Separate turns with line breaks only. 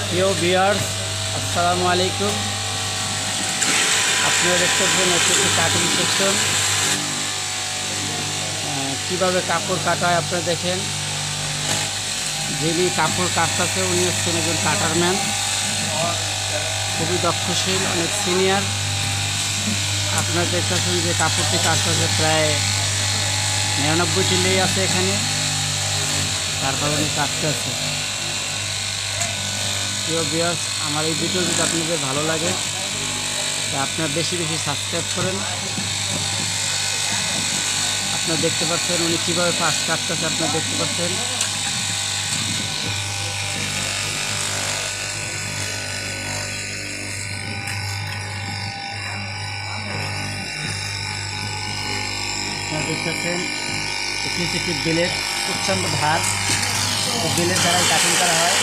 প্রিয় ভিউয়ার্স, আসসালামু আলাইকুম। আপনারা দেখতে পাচ্ছেন একটি কাটিং সেকশন, কীভাবে কাপড় কাটা হয়। আপনারা দেখেন, যিনি কাপড় কাটতেছে উনি হচ্ছেন একজন কাটারম্যান, খুবই দক্ষশীল, অনেক সিনিয়র। আপনারা দেখতেছেন যে কাপড়টি কাটতেছে প্রায় 99টি লেই আছে এখানে, তারপর উনি কাটতেছে। প্রিয় ভিউয়ার্স, আমার এই ভিডিও যদি আপনাদের ভালো লাগে তা আপনারা বেশি বেশি সাবস্ক্রাইব করেন। আপনারা দেখতে পাচ্ছেন উনি কীভাবে পাশ কাটতেছে, আপনারা দেখতে পাচ্ছেন। আপনারা দেখতেছেন এটি হচ্ছে একটি বেলের প্রচণ্ড ধার, বেলের দ্বারাই কাটিং করা হয়।